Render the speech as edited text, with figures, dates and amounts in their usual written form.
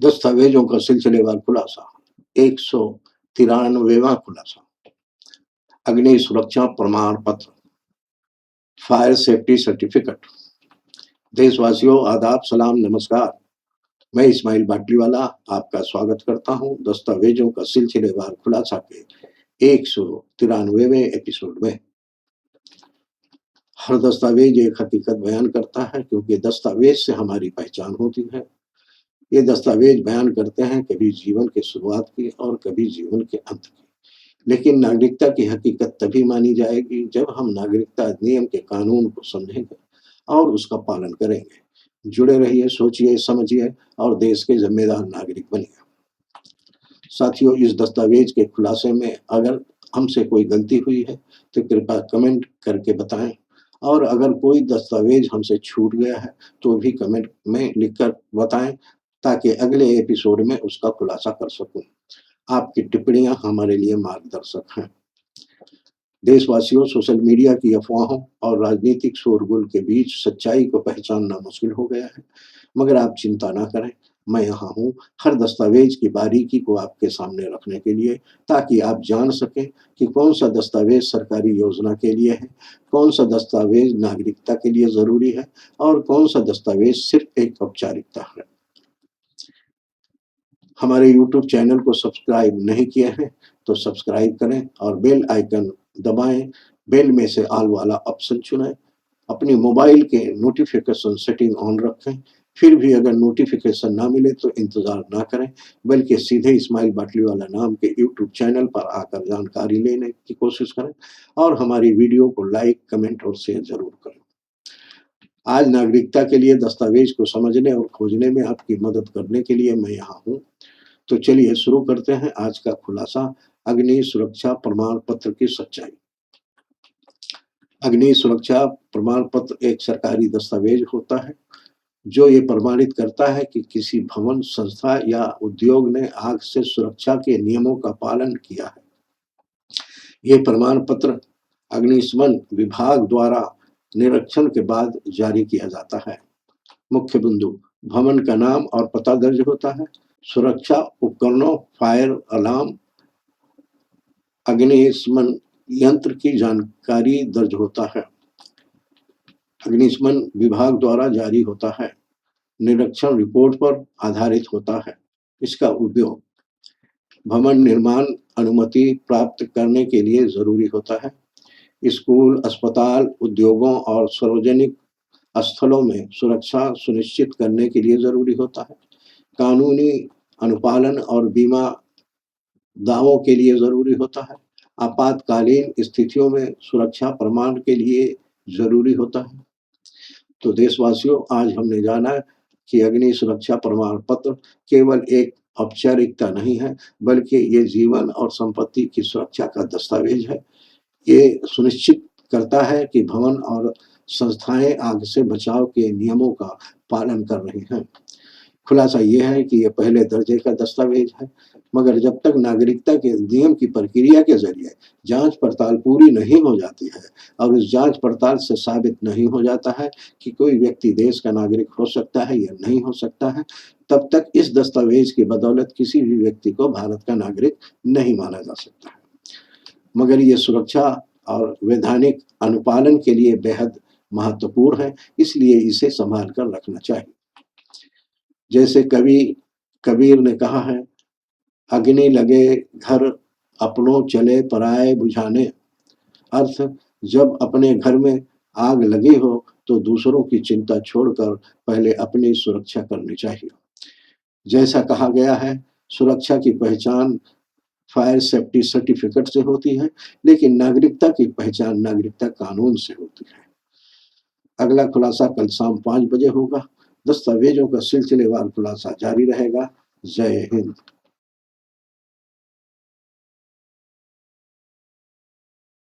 दस्तावेजों का सिलसिलेवार खुलासा 193वां खुलासा अग्नि सुरक्षा प्रमाण पत्र फायर सेफ्टी सर्टिफिकेट। देशवासियों आदाब सलाम नमस्कार। मैं इस्माइल बाटलीवाला आपका स्वागत करता हूं दस्तावेजों का सिलसिलेवार खुलासा के 193वें एपिसोड में। हर दस्तावेज एक हकीकत बयान करता है क्योंकि दस्तावेज से हमारी पहचान होती है। ये दस्तावेज बयान करते हैं कभी जीवन की शुरुआत की और कभी जीवन के अंत की। लेकिन नागरिकता की हकीकत तभी मानी जाएगी जब हम नागरिकता अधिनियम के कानून को समझेंगे और उसका पालन करेंगे। जुड़े रहिए, सोचिए, समझिए और देश के जिम्मेदार नागरिक बनिए। साथियों, इस दस्तावेज के खुलासे में अगर हमसे कोई गलती हुई है तो कृपया कमेंट करके बताएं, और अगर कोई दस्तावेज हमसे छूट गया है तो भी कमेंट में लिखकर बताएं ताकि अगले एपिसोड में उसका खुलासा कर सकूं। आपकी टिप्पणियां हमारे लिए मार्गदर्शक हैं। देशवासियों, सोशल मीडिया की अफवाहों और राजनीतिक शोरगुल के बीच सच्चाई को पहचानना मुश्किल हो गया है, मगर आप चिंता ना करें, मैं यहाँ हूँ हर दस्तावेज की बारीकी को आपके सामने रखने के लिए, ताकि आप जान सकें कि कौन सा दस्तावेज सरकारी योजना के लिए है, कौन सा दस्तावेज नागरिकता के लिए ज़रूरी है और कौन सा दस्तावेज सिर्फ एक औपचारिकता है। हमारे यूट्यूब चैनल को सब्सक्राइब नहीं किया है तो सब्सक्राइब करें और बेल आइकन दबाएं। बेल में से ऑल वाला ऑप्शन चुनें। अपनी मोबाइल के नोटिफिकेशन सेटिंग ऑन रखें। फिर भी अगर नोटिफिकेशन ना मिले तो इंतज़ार ना करें, बल्कि सीधे इस्माइल बाटलीवाला नाम के यूट्यूब चैनल पर आकर जानकारी लेने की कोशिश करें और हमारी वीडियो को लाइक, कमेंट और शेयर ज़रूर करें। आज नागरिकता के लिए दस्तावेज को समझने और खोजने में आपकी मदद करने के लिए मैं यहाँ हूँ। तो चलिए शुरू करते हैं आज का खुलासा, अग्नि सुरक्षा प्रमाण पत्र की सच्चाई। अग्नि सुरक्षा प्रमाण पत्र एक सरकारी दस्तावेज होता है जो ये प्रमाणित करता है कि किसी भवन, संस्था या उद्योग ने आग से सुरक्षा के नियमों का पालन किया है। ये प्रमाण पत्र अग्निशमन विभाग द्वारा निरीक्षण के बाद जारी किया जाता है। मुख्य बिंदु: भवन का नाम और पता दर्ज होता है। सुरक्षा उपकरणों, फायर अलार्म, अग्निशमन यंत्र की जानकारी दर्ज होता है। अग्निशमन विभाग द्वारा जारी होता है। निरीक्षण रिपोर्ट पर आधारित होता है। इसका उपयोग भवन निर्माण अनुमति प्राप्त करने के लिए जरूरी होता है। स्कूल, अस्पताल, उद्योगों और सार्वजनिक स्थलों में सुरक्षा सुनिश्चित करने के लिए जरूरी होता है। कानूनी अनुपालन और बीमा दावों के लिए जरूरी होता है। आपातकालीन स्थितियों में सुरक्षा प्रमाण के लिए जरूरी होता है। तो देशवासियों, आज हमने जाना कि अग्नि सुरक्षा प्रमाण पत्र केवल एक औपचारिकता नहीं है, बल्कि ये जीवन और संपत्ति की सुरक्षा का दस्तावेज है। ये सुनिश्चित करता है कि भवन और संस्थाएं आग से बचाव के नियमों का पालन कर रही हैं। खुलासा ये है कि ये पहले दर्जे का दस्तावेज है, मगर जब तक नागरिकता के नियम की प्रक्रिया के जरिए जांच पड़ताल पूरी नहीं हो जाती है और उस जांच पड़ताल से साबित नहीं हो जाता है कि कोई व्यक्ति देश का नागरिक हो सकता है या नहीं हो सकता है, तब तक इस दस्तावेज की बदौलत किसी भी व्यक्ति को भारत का नागरिक नहीं माना जा सकता है। मगर ये सुरक्षा और वैधानिक अनुपालन के लिए बेहद महत्वपूर्ण है, इसलिए इसे संभाल कर रखना चाहिए। जैसे कवि कबीर ने कहा है, अग्नि लगे घर अपनों चले पराए बुझाने। अर्थ, जब अपने घर में आग लगी हो तो दूसरों की चिंता छोड़कर पहले अपनी सुरक्षा करनी चाहिए। जैसा कहा गया है, सुरक्षा की पहचान फायर सेफ्टी सर्टिफिकेट से होती है, लेकिन नागरिकता की पहचान नागरिकता कानून से होती है। अगला खुलासा कल शाम 5 बजे होगा। दस्तावेजों का सिलसिलेवार खुलासा जारी रहेगा। जय हिंद।